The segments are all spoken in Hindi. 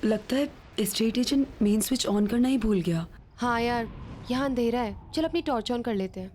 लगता है estate agent main switch on करना ही भूल गया। हाँ यार, यहाँ अंधेरा है, चल अपनी टॉर्च ऑन कर लेते हैं।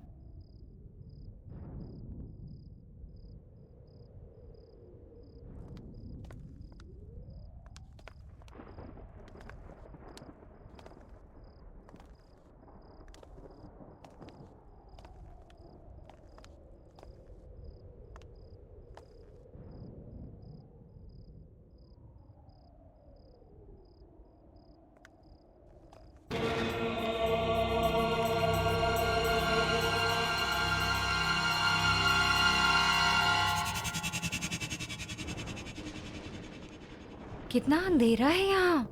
कितना अंधेरा है यहाँ।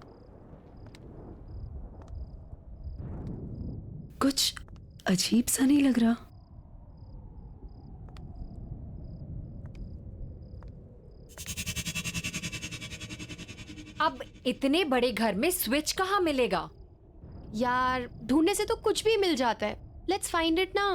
कुछ अजीब सा नहीं लग रहा। अब इतने बड़े घर में स्विच कहाँ मिलेगा? यार ढूंढने से तो कुछ भी मिल जाता है। लेट्स फाइंड इट ना।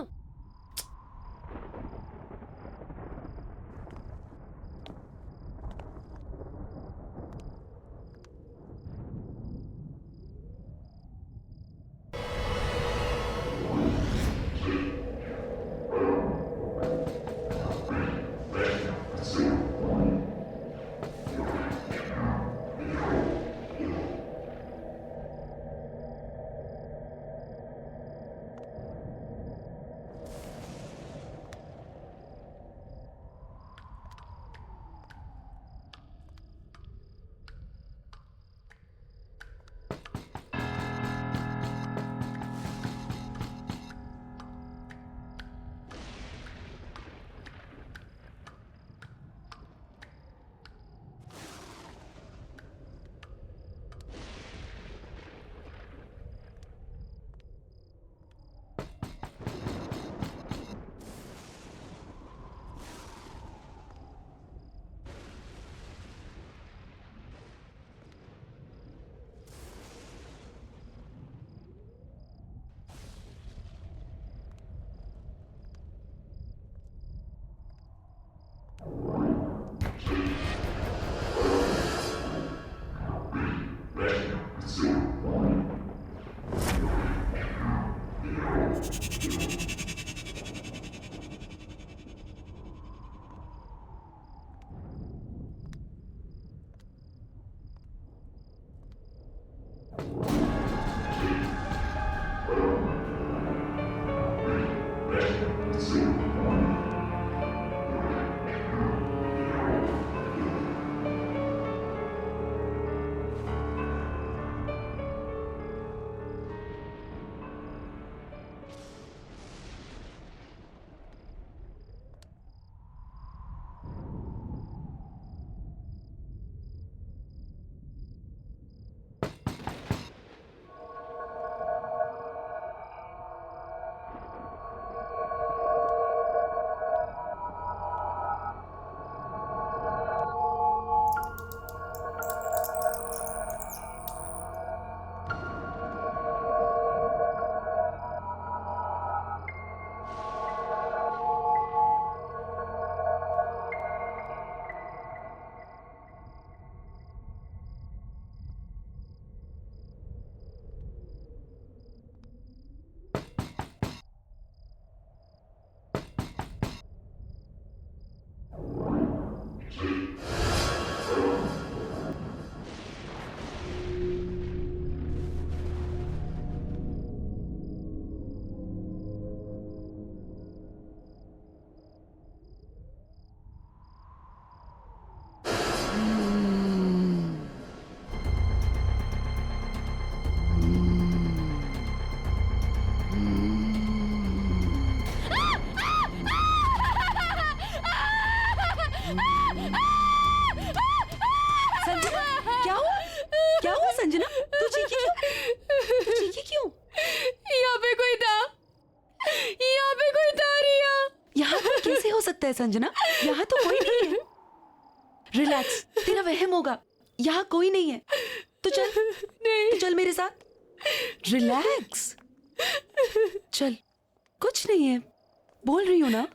संजना, तू चीखी क्यों? तू चीखी क्यों? यहाँ पे कोई था, यहाँ पे कोई था रिया। यहाँ पे कैसे हो सकता है संजना? यहाँ तो कोई नहीं है। रिलैक्स, तेरा वहम होगा। यहाँ कोई नहीं है। तू चल, नहीं, तू चल मेरे साथ। रिलैक्स, चल, कुछ नहीं है, बोल रही हूँ ना।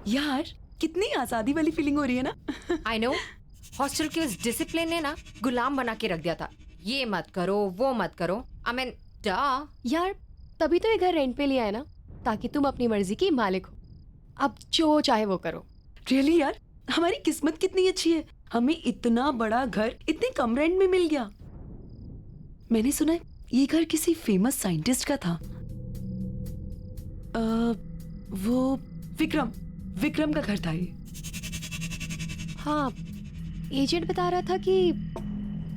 यार कितनी आजादी वाली फीलिंग हो रही है ना। आई नो, हॉस्टल के उस डिसिप्लिन ने ना गुलाम बना के रख दिया था। ये मत करो, वो मत करो। आई मीन डा। यार तभी तो ये घर रेंट पे लिया है ना, ताकि तुम अपनी मर्जी की मालिक हो। अब जो चाहे वो करो। रियली यार, हमारी किस्मत कितनी अच्छी है, हमें इतना बड़ा घर इतने कम रेंट में मिल गया। मैंने सुना है ये घर किसी फेमस साइंटिस्ट का था। वो विक्रम का घर था ये। हाँ, एजेंट बता रहा था कि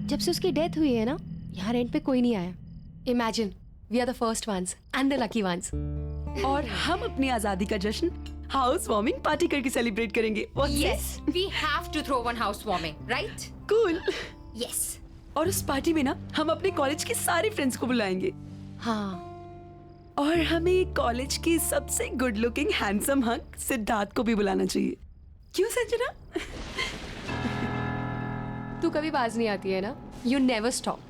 जब से उसकी डेथ हुई है ना, यहाँ रेंट पे कोई नहीं आया। Imagine, we are the first ones and the lucky ones. और हम अपनी आजादी का जश्न हाउस वार्मिंग पार्टी करके सेलिब्रेट करेंगे। Yes, we have to throw one house warming, right? Cool. Yes. और उस पार्टी में ना हम अपने कॉलेज के सारे फ्रेंड्स को बुलाएंगे। हाँ, और हमें कॉलेज की सबसे good looking handsome hunk Siddharth को भी बुलाना चाहिए। क्यों संजना? तू कभी बाज नहीं आती है ना, यू नेवर स्टॉप।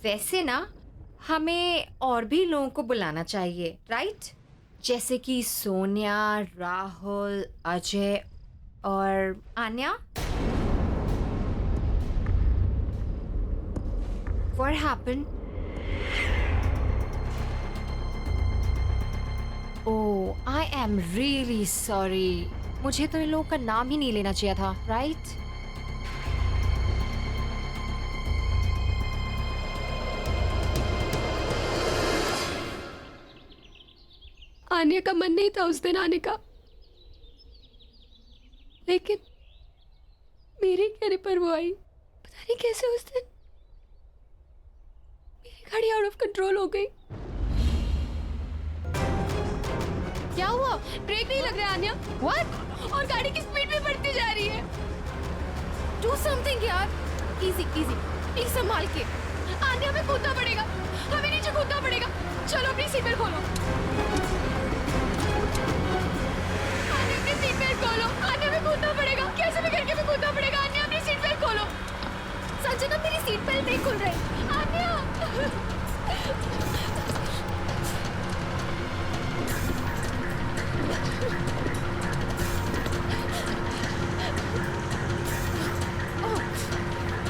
वैसे ना हमें और भी लोगों को बुलाना चाहिए, राइट? जैसे कि सोनिया, राहुल, अजय और Anya. What happened? Oh, I am really sorry. मुझे तो इन लोगों का नाम ही नहीं लेना चाहिए था, राइट? आने का मन नहीं था उस दिन आने का, लेकिन मेरे कहने पर वो आई। पता नहीं कैसे उस दिन मेरी गाड़ी आउट ऑफ कंट्रोल हो गई। क्या हुआ? ब्रेक नहीं लग रहा आन्या? व्हाट? और गाड़ी की स्पीड भी बढ़ती जा रही है। डू समथिंग यार। इजी इजी, प्लीज संभाल के। आन्या, हमें कूदना पड़ेगा, हमें नीचे कूदना पड़ेगा। चलो अपनी सीट बेल्ट खोलो। आन्या, अपनी सीट बेल्ट खोलो। आन्या, हमें कूदना पड़ेगा, कैसे भी करके हमें कूदना पड़ेगा। आन्या, अपनी सीट बेल्ट खोलो। संजना, मेरी सीट बेल्ट नहीं खुल रही। आन्या।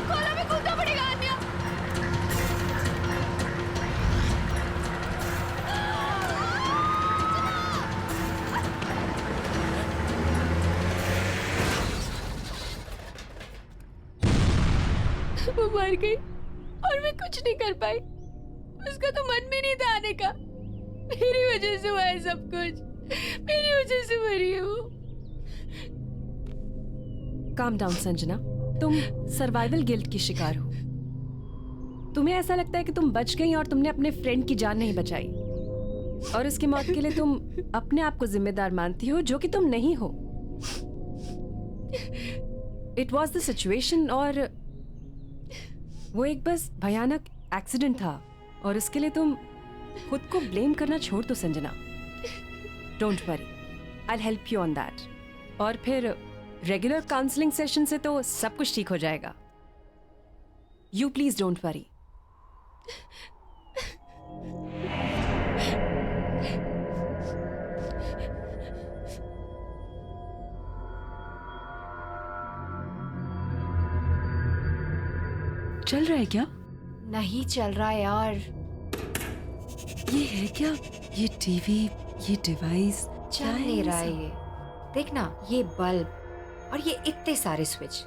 खोलो, हमें कूदना पड़ेगा आन्या। वो मर गई और मैं कुछ नहीं कर पाई। उसका तो मन भी नहीं था आने का। मेरी वजह से हुआ है सब कुछ, मेरी वजह से मरी है वो। काम डाउन संजना, तुम सर्वाइवल गिल्ट की शिकार हो। तुम्हें ऐसा लगता है कि तुम बच गई और तुमने अपने फ्रेंड की जान नहीं बचाई, और उसकी मौत के लिए तुम अपने आप को जिम्मेदार मानती हो, जो कि तुम नहीं हो। इट वॉज द सिचुएशन, और वो एक बस भयानक एक्सीडेंट था, और उसके लिए तुम खुद को ब्लेम करना छोड़ दो Sanjana. Don't worry, I will help you on that. और फिर रेगुलर काउंसलिंग सेशन से तो सब कुछ ठीक हो जाएगा। You please don't worry. चल रहा है क्या? नहीं चल रहा यार। ये है क्या? ये टीवी, ये डिवाइस चल नहीं रहा है ये। देखना, ये बल्ब और ये इतने सारे स्विच।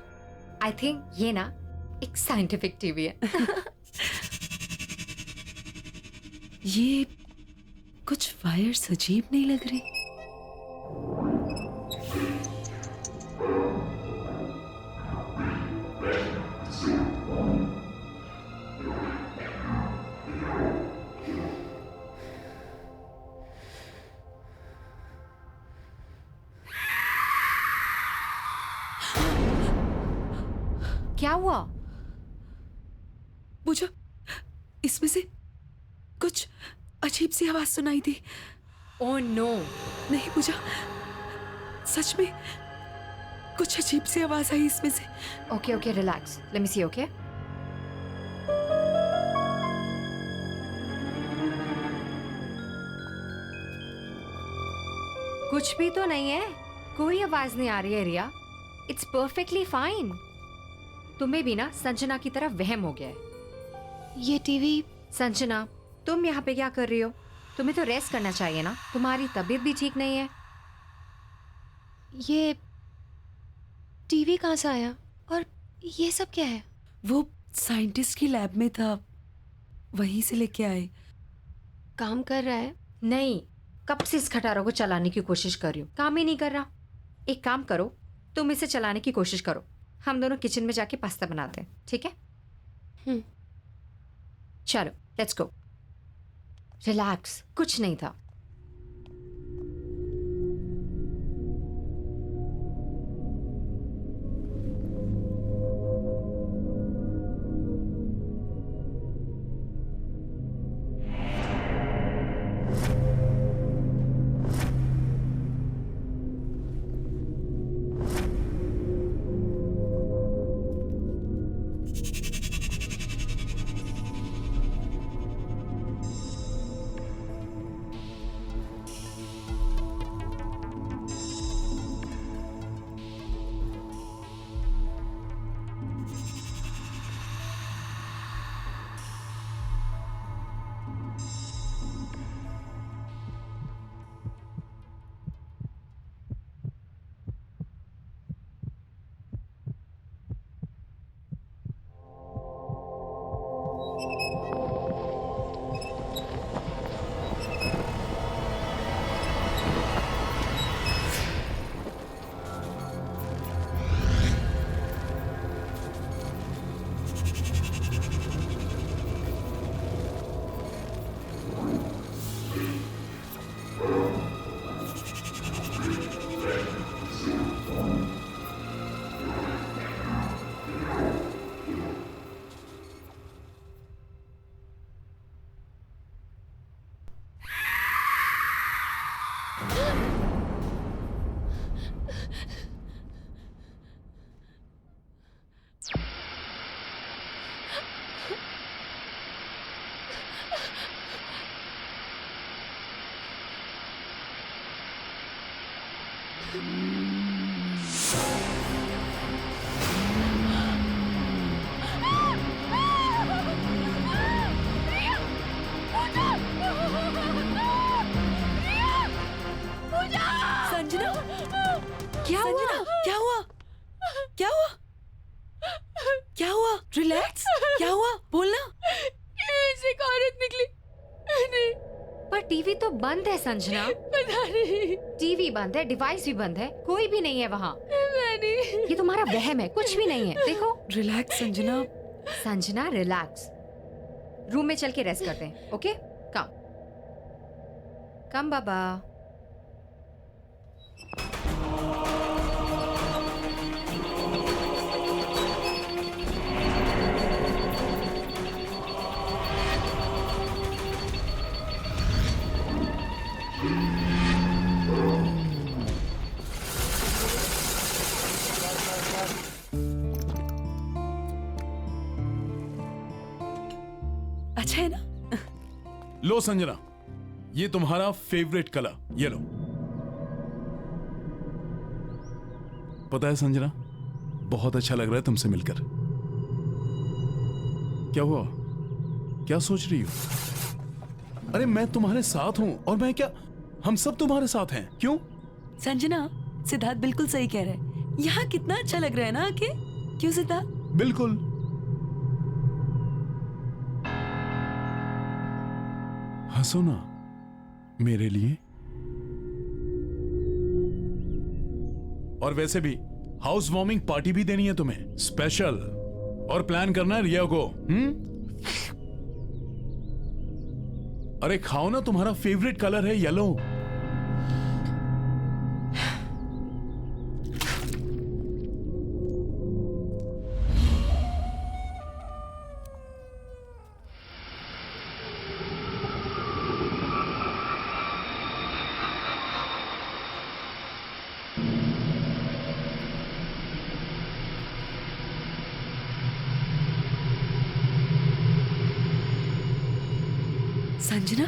आई थिंक ये ना एक साइंटिफिक टीवी है। ये कुछ वायर्स अजीब नहीं लग रही। क्या हुआ? पूजा, इसमें से कुछ अजीब सी आवाज सुनाई दी। Oh no. नहीं पूजा, सच में कुछ अजीब सी आवाज आई इसमें से। Okay okay, relax, let me see. Okay, कुछ भी तो नहीं है, कोई आवाज नहीं आ रही है रिया। It's perfectly fine. तुम्हें भी ना संजना की तरह वहम हो गया है। ये टीवी संजना, तुम यहाँ पे क्या कर रही हो? तुम्हें तो रेस्ट करना चाहिए ना, तुम्हारी तबीयत भी ठीक नहीं है। ये टीवी कहाँ से आया और ये सब क्या है? वो साइंटिस्ट की लैब में था, वहीं से लेके आए। काम कर रहा है? नहीं, कब से इस खटारों को चलाने की कोशिश कर रही हूँ, काम ही नहीं कर रहा। एक काम करो, तुम इसे चलाने की कोशिश करो, हम दोनों किचन में जाके पास्ता बनाते हैं, ठीक है? चलो लेट्स गो। रिलैक्स, कुछ नहीं था। संजना, क्या हुआ? क्या हुआ? क्या हुआ? क्या हुआ? रिलैक्स, क्या हुआ? बोलना। ऐसे एक औरत निकली। नहीं, पर टीवी तो बंद है संजना। पता नहीं। टीवी बंद है, डिवाइस भी बंद है, कोई भी नहीं है वहाँ। मैंने ये तुम्हारा वहम है, कुछ भी नहीं है। देखो relax Sanjana. Sanjana, relax. Room में चल के रेस्ट करते हैं, ओके? कम कम बाबा। अच्छा है ना? लो संजना, ये तुम्हारा फेवरेट कलर, ये लो। पता है संजना, बहुत अच्छा लग रहा है तुमसे मिलकर। क्या हुआ? क्या सोच रही हो? अरे मैं तुम्हारे साथ हूं, और मैं क्या, हम सब तुम्हारे साथ हैं। क्यों? संजना, सिद्धार्थ बिल्कुल सही कह रहा है। यहाँ कितना अच्छा लग रहा है ना आके? क्यों सिद्धार्थ? बिल्कुल। हंसो ना मेरे लिए। और वैसे भी हाउस वार्मिंग पार्टी भी देनी है तुम्हें, स्पेशल। और प्लान करना है रिया को। अरे खाओ ना, तुम्हारा फेवरेट कलर है येलो। संजना,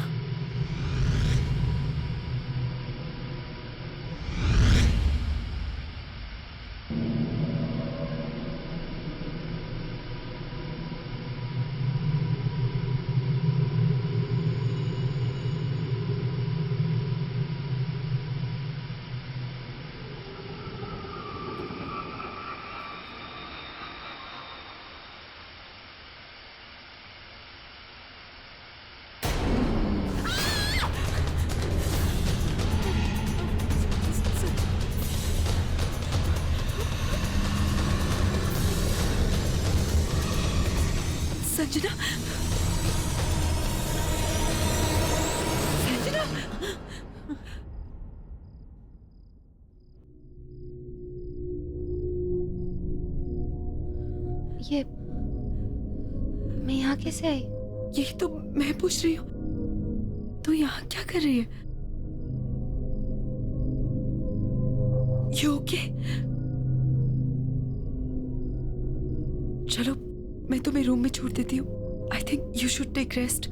संजना, संजना, ये मैं यहाँ कैसे आई? यही तो मैं पूछ रही हूँ, तू यहाँ क्या कर रही है? You okay? चलो मैं तुम्हें रूम में छोड़ देती हूँ। I think you should take rest.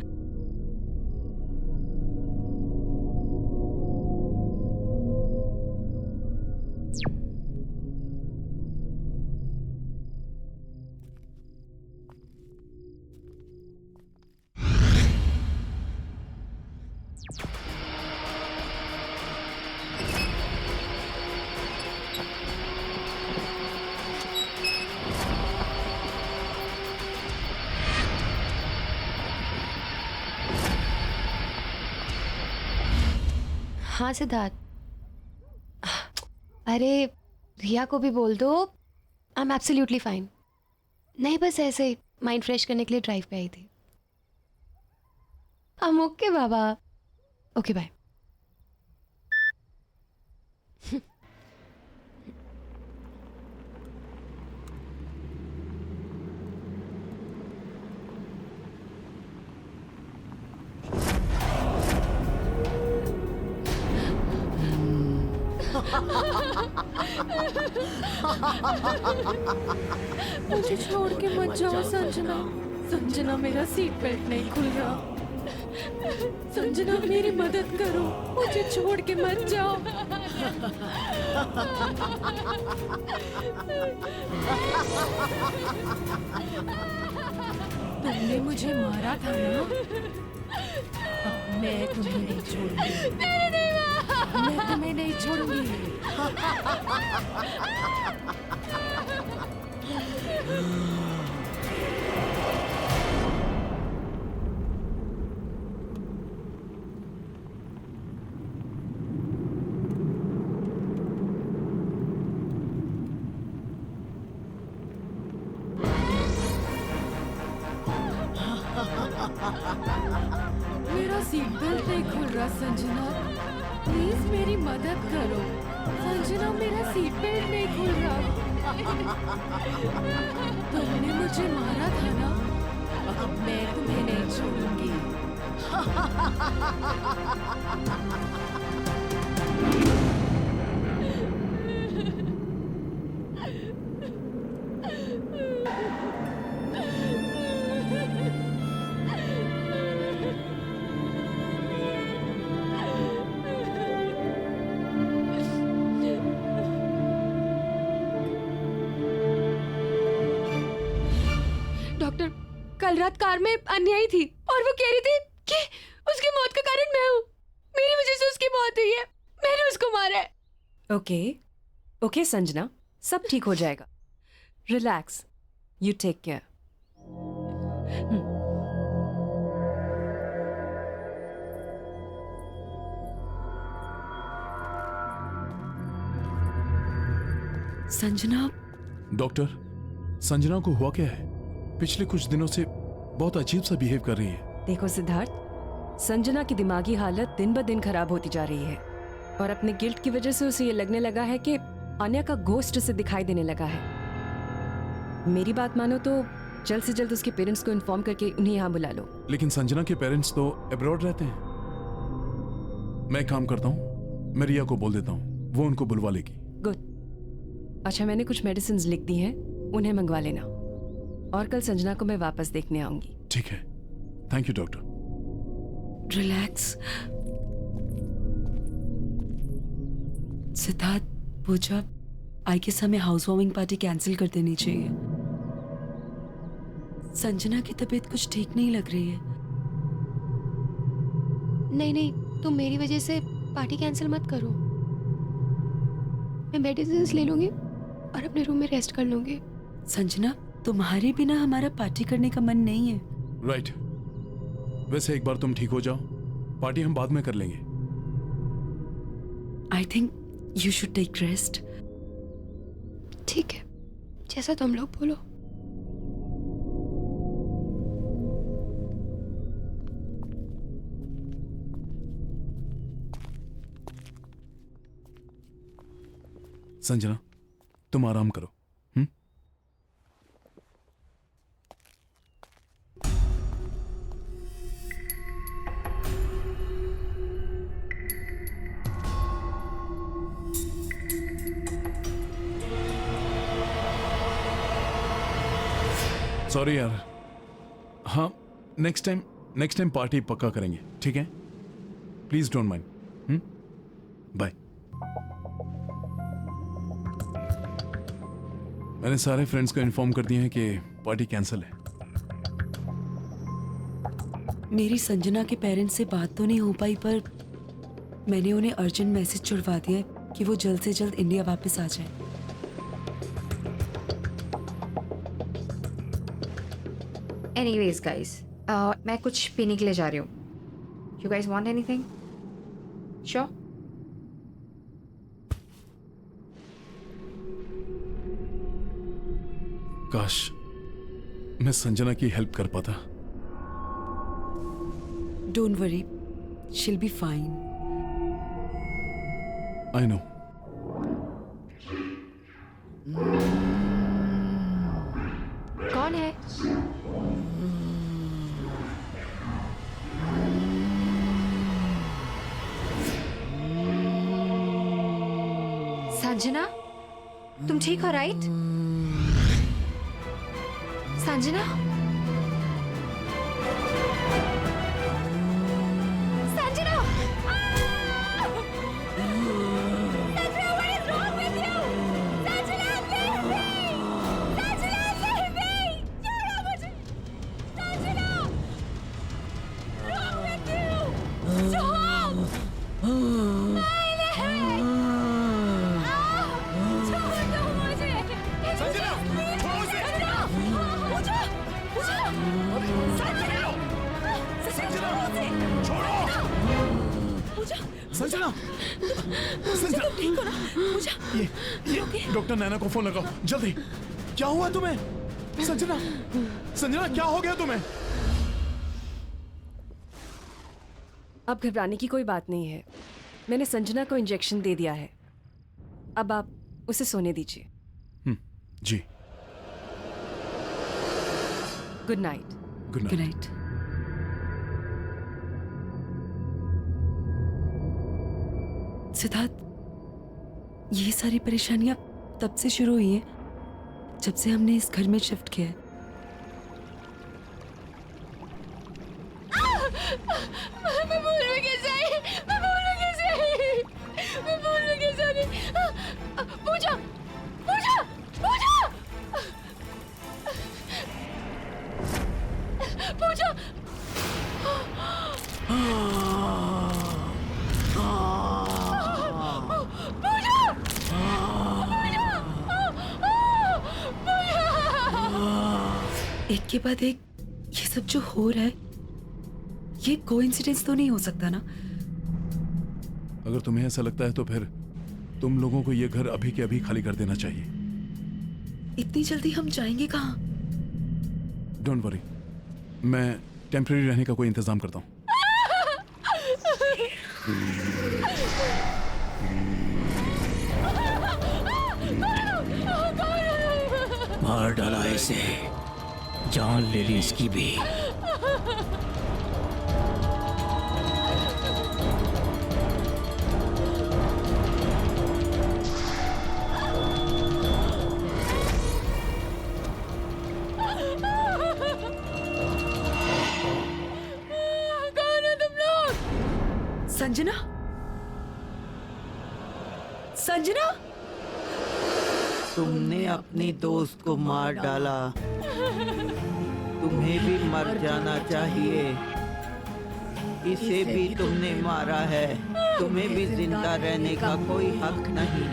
हाँ सिद्धार्थ, अरे रिया को भी बोल दो, आई एम एब्सोल्युटली फाइन। नहीं, बस ऐसे ही माइंड फ्रेश करने के लिए ड्राइव पे आई थी। आई एम ओके बाबा। Okay bye. मुझे छोड़ के मत जाओ संजना। संजना, मेरा सीट बेल्ट नहीं खुल रहा। संजना, मेरी मदद करो, मुझे छोड़ के मत जाओ। तुमने मुझे मारा था ना, अब मैं तुम्हें नहीं छोड़ूंगी। मैं तुम्हें नहीं छोड़ूंगी। मेरा सीट बेल्ट नहीं खुल रहा संजना, प्लीज मेरी मदद करो। संजना, मेरा सीट बेल्ट नहीं खुल रहा। तुमने मुझे मारा था ना, अब मैं तुम्हें नहीं छोड़ूंगी। डॉक्टर, कल रात कार में अन्यायी थी और वो कह रही थी कि उसकी मौत का कारण मैं हूँ। मेरी वजह से उसकी मौत हुई है, मैंने उसको मारा है। ओके ओके संजना, सब ठीक हो जाएगा। Relax, you take care. Sanjana, doctor, Sanjana को हुआ क्या है? पिछले कुछ दिनों से बहुत अजीब सा बिहेव कर रही है। देखो सिद्धार्थ, संजना की दिमागी हालत दिन ब दिन खराब होती जा रही है और अपने गिल्ट की वजह से उसे ये लगने लगा है कि आन्या का घोस्ट उसे दिखाई देने लगा है। मेरी बात मानो तो जल्द से जल्द उसके पेरेंट्स को इन्फॉर्म करके उन्हें यहाँ बुला लो। लेकिन संजना के पेरेंट्स तो अब्रॉड रहते हैं। मैं एक काम करता हूँ, मैं रिया को बोल देता हूँ, वो उनको बुलवा लेगी। गुड। अच्छा, मैंने कुछ मेडिसिन लिख दी हैं, उन्हें मंगवा लेना और कल संजना को मैं वापस देखने आऊंगी। ठीक है, thank you doctor. Relax. Siddharth, Pooja, I guess हमें हाउस वार्मिंग पार्टी कैंसिल कर देनी चाहिए। संजना की तबीयत कुछ ठीक नहीं लग रही है। नहीं नहीं, तुम मेरी वजह से पार्टी कैंसिल मत करो। मैं मेडिसिन ले लूंगी और अपने रूम में रेस्ट कर लूंगी। संजना, तुम्हारे बिना हमारा पार्टी करने का मन नहीं है। राइट। वैसे एक बार तुम ठीक हो जाओ, पार्टी हम बाद में कर लेंगे। I think you should take rest. ठीक है, जैसा तुम लोग बोलो। संजना, तुम आराम करो। सॉरी यार। हाँ, नेक्स्ट टाइम पार्टी पक्का करेंगे, ठीक है? Please don't mind. बाय। मैंने सारे फ्रेंड्स को इन्फॉर्म कर दिया है कि पार्टी कैंसिल है। मेरी संजना के पेरेंट्स से बात तो नहीं हो पाई, पर मैंने उन्हें अर्जेंट मैसेज छुड़वा दिया है कि वो जल्द से जल्द इंडिया वापस आ जाए। एनीवेज गाइस, मैं कुछ पीने के लिए जा रही हूँ। You guys want anything? Sure? काश मैं संजना की हेल्प कर पाता। Don't worry, she'll be fine. I know. कौन है? संजना, तुम ठीक हो right? Sanjana? Sanjana! Sanjana, what is wrong with you? Sanjana, leave me! Sanjana, leave me! छोड़ो मुझे! Sanjana! Wrong with you? Stop! Sanjana, Sanjana, ठीक हो ना? पूजा, ये डॉक्टर नैना को फोन लगाओ जल्दी। क्या हुआ तुम्हें? संजना, संजना क्या हो गया तुम्हें? अब घबराने की कोई बात नहीं है। मैंने संजना को इंजेक्शन दे दिया है। अब आप उसे सोने दीजिए। जी। Good night. Good good night. Night. Siddharth, ये सारी परेशानियां तब से शुरू हुई हैं जब से हमने इस घर में शिफ्ट किया है। मैं बोलूं कैसे? मैं बोलूं कैसे? मैं बोलूं कैसे? पूजा, पूजा, पूजा, पूजा! एक के बाद एक ये सब जो हो रहा है, ये कोइंसिडेंस तो नहीं हो सकता ना? अगर तुम्हें ऐसा लगता है तो फिर तुम लोगों को ये घर अभी के अभी खाली कर देना चाहिए। इतनी जल्दी हम जाएंगे कहाँ? डोंट वरी, मैं टेम्परेरी रहने का कोई इंतजाम करता हूँ। मार डाला इसे, जान ले ली इसकी भी। कौन हो तुम लोग? संजना, संजना, तुमने अपनी दोस्त को मार डाला, तुम्हें भी मर जाना चाहिए। इसे भी तुमने मारा है, तुम्हें भी जिंदा रहने का कोई हक नहीं।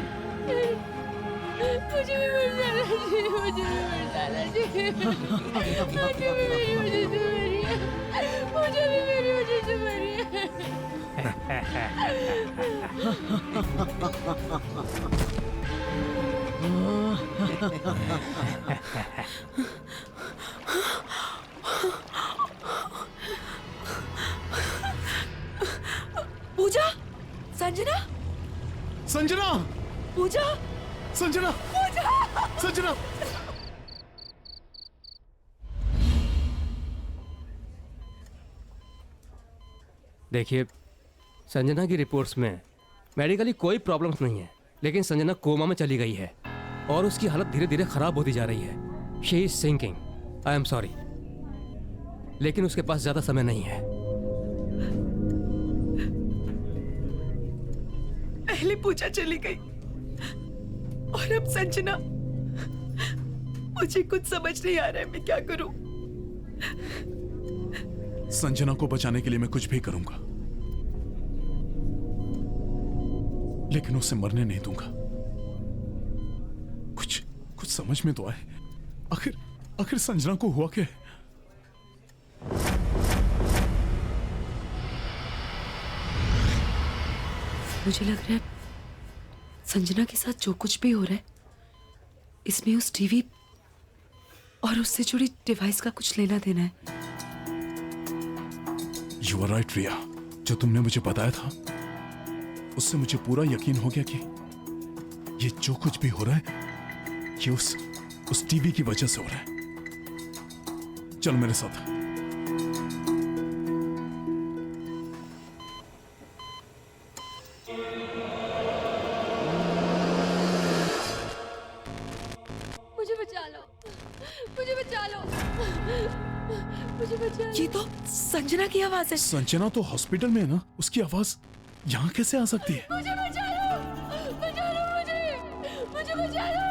मुझे भी मर जाना चाहिए, मुझे भी मर जाना चाहिए। मुझे भी मेरी वजह से मरी है, मुझे भी मेरी वजह से मरी है। पूजा, संजना, संजना, पूजा, संजना, संजना। देखिए, संजना की रिपोर्ट्स में मेडिकली कोई प्रॉब्लम्स नहीं है, लेकिन संजना कोमा में चली गई है और उसकी हालत धीरे धीरे खराब होती जा रही है। She is sinking. I am sorry, लेकिन उसके पास ज्यादा समय नहीं है। पहले पूजा चली गई और अब संजना। मुझे कुछ समझ नहीं आ रहा है, मैं क्या करूं? संजना को बचाने के लिए मैं कुछ भी करूंगा, लेकिन उसे मरने नहीं दूंगा। कुछ समझ में तो आए, आखिर संजना को हुआ क्या? मुझे लग रहा है संजना के साथ जो कुछ भी हो रहा है, इसमें उस टीवी और उससे जुड़ी डिवाइस का कुछ लेना देना है। यू आर राइट रिया, जो तुमने मुझे बताया था उससे मुझे पूरा यकीन हो गया कि ये जो कुछ भी हो रहा है ये उस टीवी की वजह से हो रहा है। चलो मेरे साथ। मुझे बचा लो, मुझे बचा लो, मुझे बचा लो। ये तो संजना की आवाज है। संजना तो हॉस्पिटल में है ना, उसकी आवाज यहाँ कैसे आ सकती है? मुझे बचा लो, बचा लो मुझे बचा लो,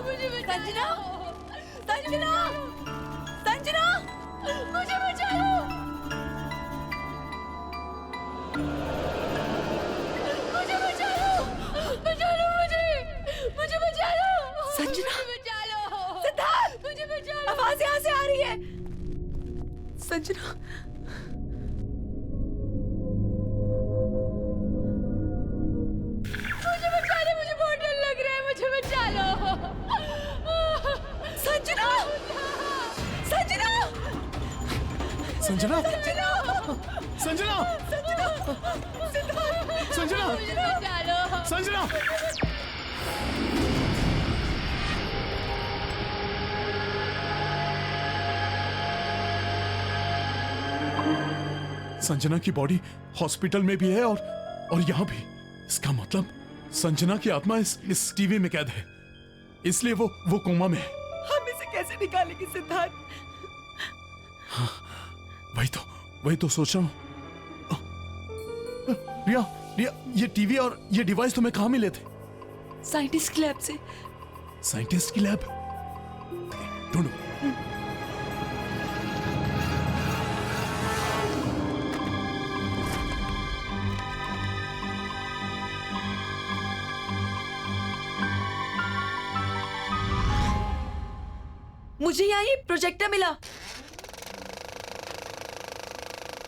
मुझे बचा संजना, संजना, संजना, मुझे बचा लो, मुझे बचा लो, मुझे बचा लो, संजना, मुझे बचा लो, सिद्धार्थ, मुझे बचा लो। आवाज यहाँ से आ रही है। संजना, मुझे बचा लो, मुझे बहुत डर लग रहा है, मुझे बचा लो। संजना, संजना, संजना, संजना, संजना, संजना, मुझे बचा लो। संजना। संजना की बॉडी हॉस्पिटल में भी है और यहाँ भी। इसका मतलब संजना की आत्मा इस टीवी में कैद है, इसलिए वो कोमा में है। हम इसे कैसे निकालेंगे सिद्धार्थ? हाँ, वही तो सोच रहा हूँ। रिया, ये टीवी और ये डिवाइस तुम्हें कहाँ मिले थे? साइंटिस्ट की लैब से। साइंटिस्ट की लैब? ढूंढो। मुझे यहाँ ये प्रोजेक्टर मिला।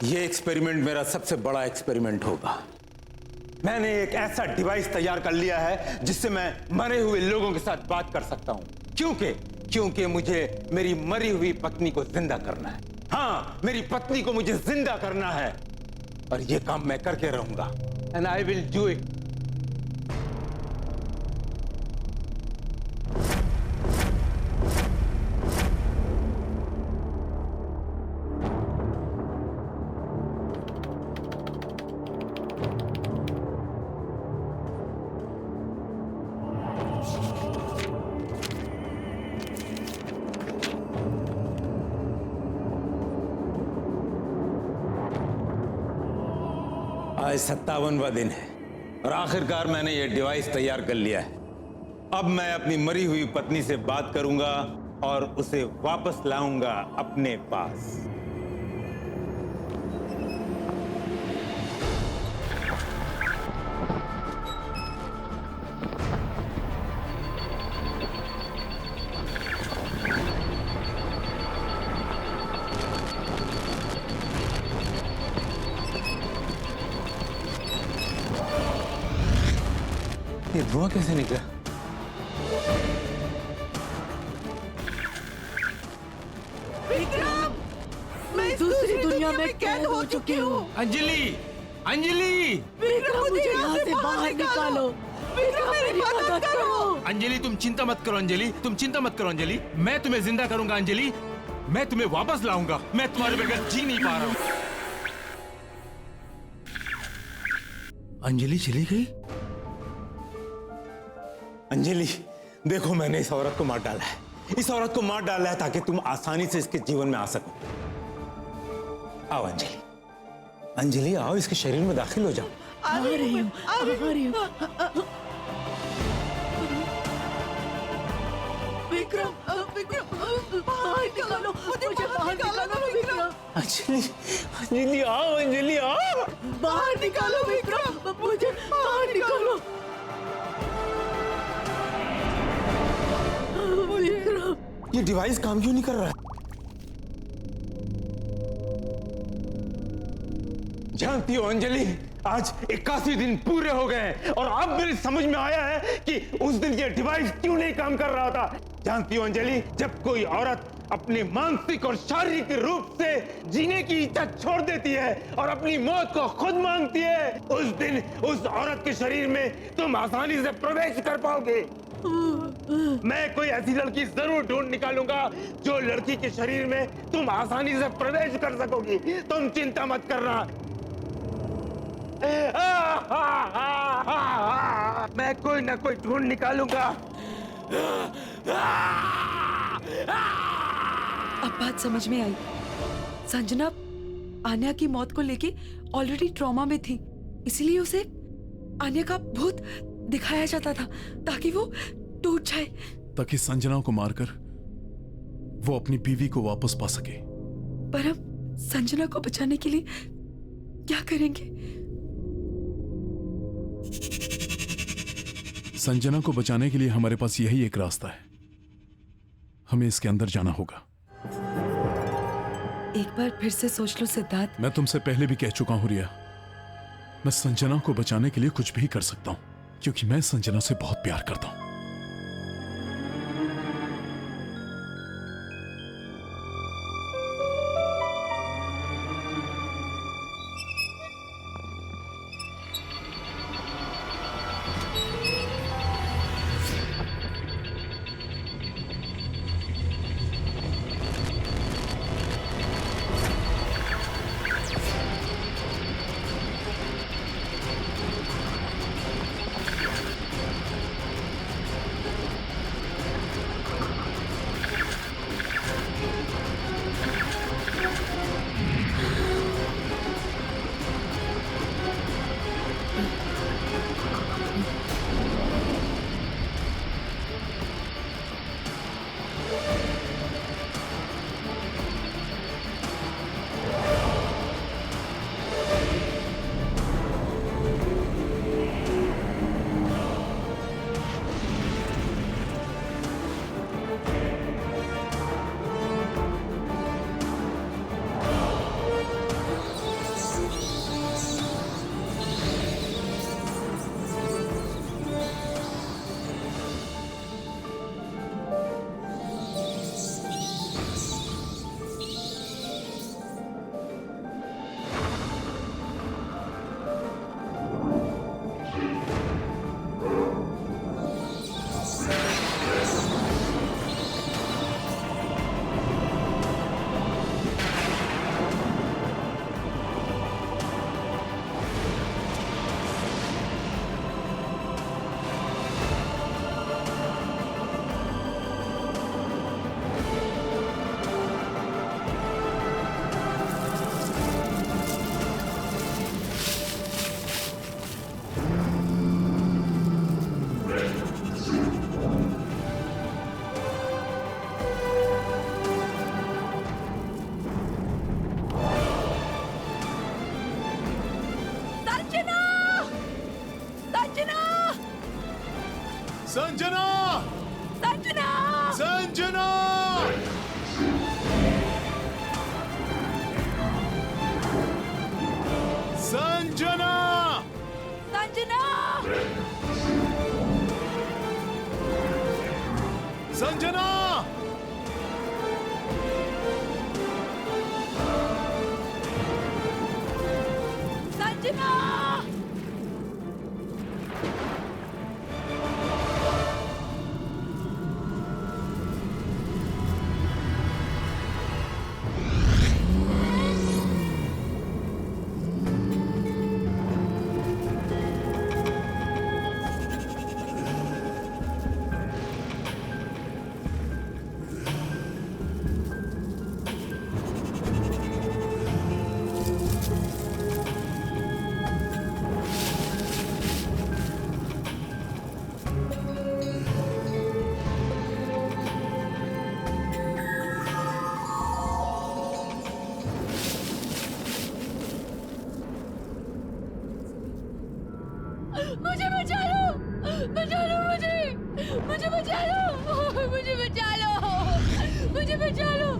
ये एक्सपेरिमेंट मेरा सबसे बड़ा एक्सपेरिमेंट होगा। मैंने एक ऐसा डिवाइस तैयार कर लिया है जिससे मैं मरे हुए लोगों के साथ बात कर सकता हूं। क्योंकि मुझे मेरी मरी हुई पत्नी को जिंदा करना है। हाँ, मेरी पत्नी को मुझे जिंदा करना है और ये काम मैं करके रहूंगा। And I will do it. आज 57वां दिन है और आखिरकार मैंने ये डिवाइस तैयार कर लिया है। अब मैं अपनी मरी हुई पत्नी से बात करूंगा और उसे वापस लाऊंगा अपने पास। ये धुआं कैसे निकला? मैं दूसरी दुनिया में कैद हो चुकी हूँ। अंजलि, अंजलि, विक्रम, मुझे यहाँ से बाहर निकालो। विक्रम मेरी मदद करो। अंजलि तुम चिंता मत करो अंजलि, तुम चिंता मत करो अंजलि, मैं तुम्हें जिंदा करूंगा अंजलि, मैं तुम्हें वापस लाऊंगा, मैं तुम्हारे बगैर जी नहीं पा रहा हूं। अंजलि चली गई? अंजलि देखो, मैंने इस औरत को मार डाला है, इस औरत को मार डाला है ताकि तुम आसानी से इसके जीवन में आ सको। आओ अंजलि, अंजलि आओ, इसके शरीर में दाखिल हो जाओ। आ रही हूँ। विक्रम, बाहर निकालो, मुझे बाहर निकालो विक्रम। अंजलि, अंजलि आओ, अंजलि आओ, बाहर निकालो विक्रम, मुझे बाहर निकालो। विक्रम, ये डिवाइस काम क्यों नहीं कर रहा है? जानती हो अंजलि, आज 81 दिन पूरे हो गए हैं और अब मेरी समझ में आया है कि उस दिन ये डिवाइस क्यों नहीं काम कर रहा था। जानती हो अंजलि, जब कोई औरत अपने मानसिक और शारीरिक रूप से जीने की इच्छा छोड़ देती है और अपनी मौत को खुद मांगती है, उस दिन उस औरत के शरीर में तुम आसानी से प्रवेश कर पाओगे। मैं कोई ऐसी लड़की जरूर ढूंढ निकालूंगा जो लड़की के शरीर में तुम आसानी से प्रवेश कर सकोगी। तुम चिंता मत करना, मैं कोई ना कोई ढूंढ निकालूंगा। अब बात समझ में आई। संजना आन्या की मौत को लेके ऑलरेडी ट्रॉमा में थी, इसलिए उसे आन्या का भूत दिखाया जाता था ताकि वो टूट जाए, ताकि संजना को मारकर वो अपनी बीवी को वापस पा सके। पर हम संजना को बचाने के लिए क्या करेंगे? संजना को बचाने के लिए हमारे पास यही एक रास्ता है, हमें इसके अंदर जाना होगा। एक बार फिर से सोच लो सिद्धार्थ। मैं तुमसे पहले भी कह चुका हूं रिया, मैं संजना को बचाने के लिए कुछ भी कर सकता हूं, क्योंकि मैं संजना से बहुत प्यार करता हूं। संजना! संजना! संजना! संजना! संजना! संजना! संजना! मुझे बचा लो, बचा लो मुझे, मुझे बचा लो, मुझे बचा लो, मुझे बचा लो।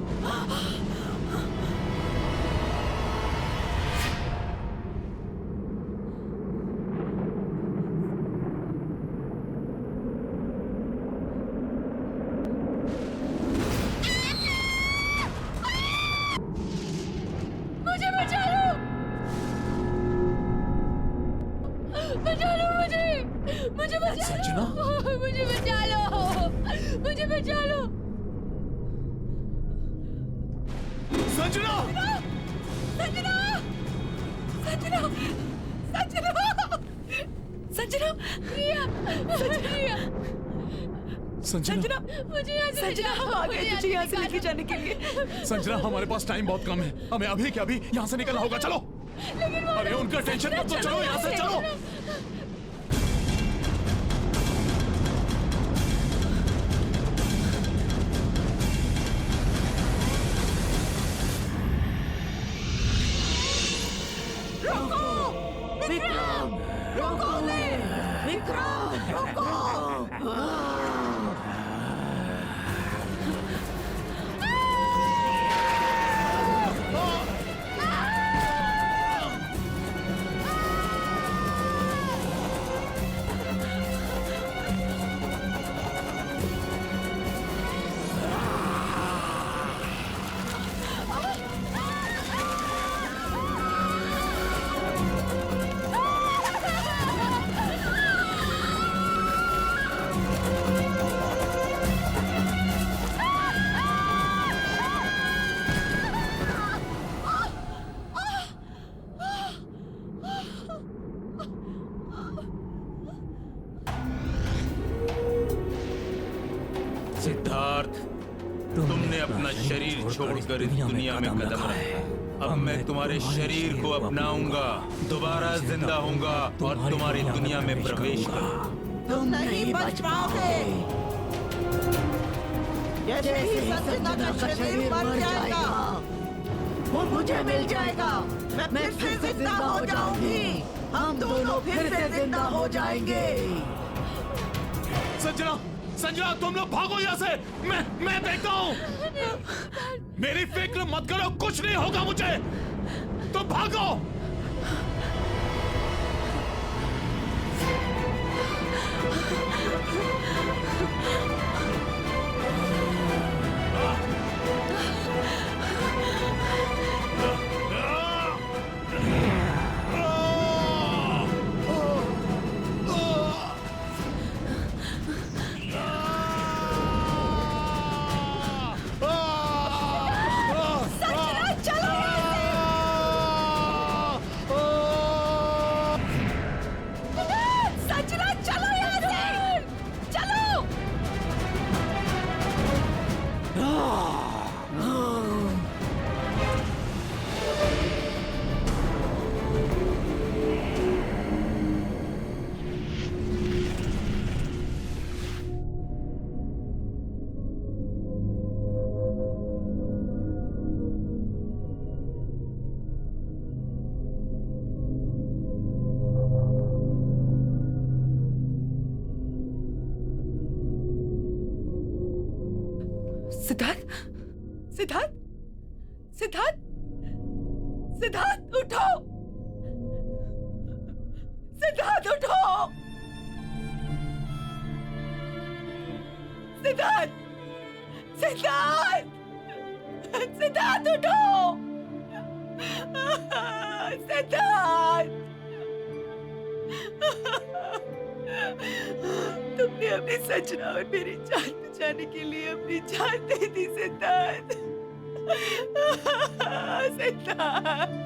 मुझे बचा लो, बचा लो मुझे, मुझे बचा संजना? लो, मुझे बचा लो, मुझे बचा लो। संजना! संजना! संजना! संजना! संजना! रिया, रिया, संजना! मुझे यहाँ से संजना, हम आ गए तुझे यहाँ से लेके जाने के लिए। संजना, हमारे पास टाइम बहुत कम है, हमें अभी के अभी यहाँ से निकलना होगा। चलो। अरे उनका टेंशन मत लो, चलो यहाँ से, चलो। सिद्धार्थ, तुमने अपना शरीर छोड़कर इस दुनिया में कदम रखा। अब मैं तुम्हारे शरीर को अपनाऊंगा, दोबारा जिंदा होऊंगा और तुम्हारी दुनिया में प्रवेश करूंगा। तुम नहीं बच पाओगे। जैसे ही संजना का शरीर मर जाएगा, वो मुझे मिल जाएगा। मैं फिर से जिंदा हो जाऊंगी। हम दोनों फिर से जिंदा हो जाएंगे। संजना! संजना, तुम लोग भागो यहाँ से। मैं देखता हूँ। मेरी फिक्र मत करो, कुछ नहीं होगा मुझे। तुम भागो। सिद्धार्थ, सिद्धार्थ, सिद्धार्थ, सिद्धार्थ उठो, सिद्धार्थ उठो, सिद्धार्थ, सिद्धार्थ, सिद्धार्थ उठो, सिद्धार्थ, तुमने अपनी संजना और मेरी जान बचाने के लिए अपनी जान दे दी सिद्धार्थ, सिद्धार्थ।